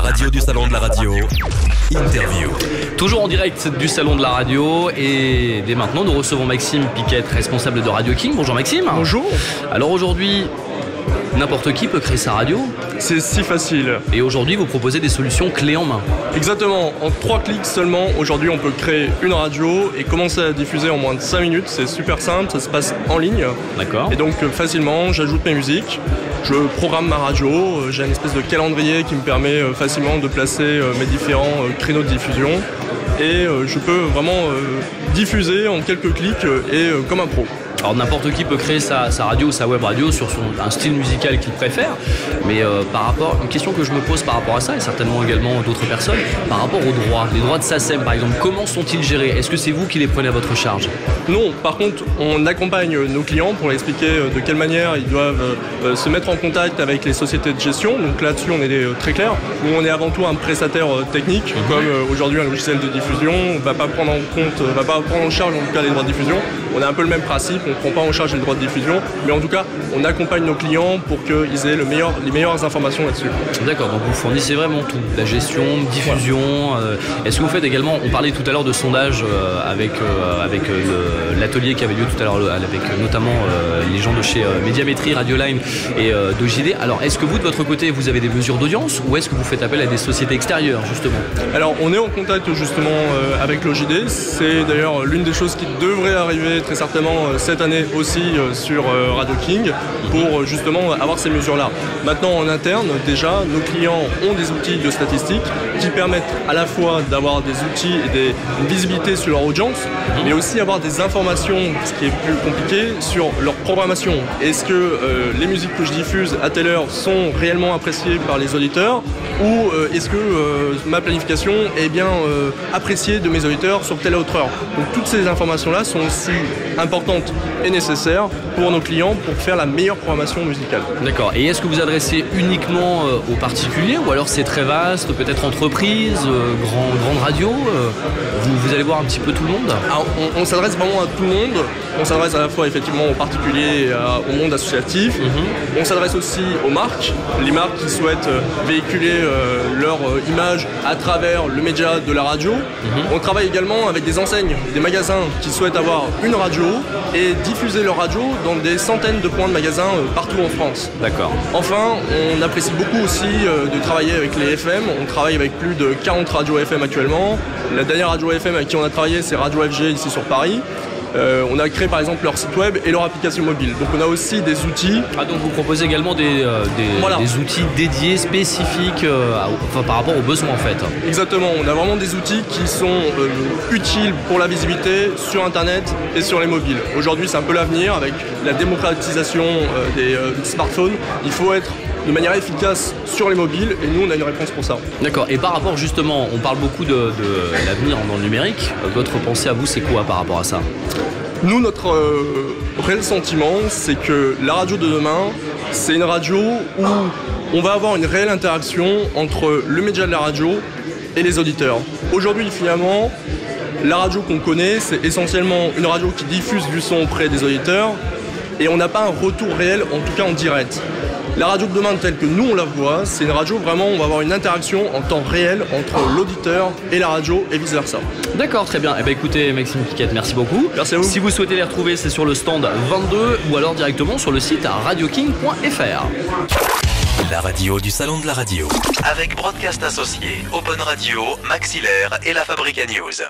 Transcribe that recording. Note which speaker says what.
Speaker 1: radio du Salon de la Radio. Interview.
Speaker 2: Toujours en direct du Salon de la Radio et dès maintenant nous recevons Maxime Piquette, responsable de Radio King. Bonjour Maxime.
Speaker 3: Bonjour.
Speaker 2: Alors aujourd'hui, n'importe qui peut créer sa radio.
Speaker 3: C'est si facile.
Speaker 2: Et aujourd'hui, vous proposez des solutions clés en main.
Speaker 3: Exactement. En 3 clics seulement, aujourd'hui, on peut créer une radio et commencer à diffuser en moins de 5 minutes. C'est super simple, ça se passe en ligne.
Speaker 2: D'accord.
Speaker 3: Et donc, facilement, j'ajoute mes musiques, je programme ma radio, j'ai une espèce de calendrier qui me permet facilement de placer mes différents créneaux de diffusion. Et je peux vraiment diffuser en quelques clics et comme un pro.
Speaker 2: Alors n'importe qui peut créer sa radio ou sa web radio sur un style musical qu'il préfère, mais une question que je me pose par rapport à ça, et certainement également d'autres personnes, par rapport aux droits, les droits de SACEM par exemple, comment sont-ils gérés? Est-ce que c'est vous qui les prenez à votre charge?
Speaker 3: Non, par contre, on accompagne nos clients pour leur expliquer de quelle manière ils doivent se mettre en contact avec les sociétés de gestion. Donc là-dessus, on est très clair. Nous, on est avant tout un prestataire technique, comme aujourd'hui un logiciel de diffusion, on va pas prendre en charge en tout cas les droits de diffusion. On a un peu le même principe, on ne prend pas en charge les droits de diffusion, mais en tout cas, on accompagne nos clients pour qu'ils aient les meilleures informations là-dessus.
Speaker 2: D'accord, donc vous fournissez vraiment tout, la gestion, diffusion. Est-ce que vous faites également, on parlait tout à l'heure de sondage avec l'atelier qui avait lieu tout à l'heure, avec notamment les gens de chez Médiamétrie, Radioline et d'OJD. Alors, est-ce que vous, de votre côté, vous avez des mesures d'audience ou est-ce que vous faites appel à des sociétés extérieures, justement? Alors,
Speaker 3: on est en contact justement avec l'OJD. C'est d'ailleurs l'une des choses qui devrait arriver très certainement cette année aussi sur Radio King pour justement avoir ces mesures-là. Maintenant en interne, déjà, nos clients ont des outils de statistiques qui permettent à la fois d'avoir des outils et une visibilité sur leur audience, mais aussi avoir des informations, ce qui est plus compliqué, sur leur programmation. Est-ce que les musiques que je diffuse à telle heure sont réellement appréciées par les auditeurs ou est-ce que ma planification est bien appréciée de mes auditeurs sur telle autre heure? Donc toutes ces informations-là sont aussi importantes et nécessaires pour nos clients pour faire la meilleure programmation musicale.
Speaker 2: D'accord. Et est-ce que vous adressez uniquement aux particuliers ou alors c'est très vaste, peut-être entreprise, grande radio vous allez voir un petit peu tout le monde?
Speaker 3: Alors, on s'adresse vraiment à tout le monde. On s'adresse à la fois effectivement aux particuliers et au monde associatif. On s'adresse aussi aux marques, les marques qui souhaitent véhiculer leur image à travers le média de la radio. On travaille également avec des enseignes, des magasins qui souhaitent avoir une radio et diffuser leur radio dans des centaines de points de magasins partout en France.
Speaker 2: D'accord.
Speaker 3: Enfin, on apprécie beaucoup aussi de travailler avec les FM. On travaille avec plus de 40 radios FM actuellement. La dernière radio FM avec qui on a travaillé, c'est Radio FG ici sur Paris. On a créé par exemple leur site web et leur application mobile. Donc on a aussi des outils.
Speaker 2: Ah, donc vous proposez également des outils dédiés, spécifiques par rapport aux besoins en fait.
Speaker 3: Exactement, on a vraiment des outils qui sont utiles pour la visibilité sur internet et sur les mobiles. Aujourd'hui c'est un peu l'avenir avec la démocratisation des smartphones. Il faut être de manière efficace sur les mobiles et nous on a une réponse pour ça.
Speaker 2: D'accord, et par rapport justement, on parle beaucoup de l'avenir dans le numérique, votre pensée à vous c'est quoi par rapport à ça?
Speaker 3: Nous, notre réel sentiment, c'est que la radio de demain, c'est une radio où on va avoir une réelle interaction entre le média de la radio et les auditeurs. Aujourd'hui, finalement, la radio qu'on connaît, c'est essentiellement une radio qui diffuse du son auprès des auditeurs et on n'a pas un retour réel, en tout cas en direct. La radio de demain telle que nous on la voit, c'est une radio vraiment où on va avoir une interaction en temps réel entre l'auditeur et la radio et vice versa.
Speaker 2: D'accord, très bien. Eh bien écoutez Maxime Piquette, merci beaucoup.
Speaker 3: Merci à vous.
Speaker 2: Si vous souhaitez les retrouver, c'est sur le stand 22 ou alors directement sur le site radioking.fr.
Speaker 1: La radio du Salon de la Radio. Avec Broadcast Associé, Open Radio, Maxillaire et la Fabrica News.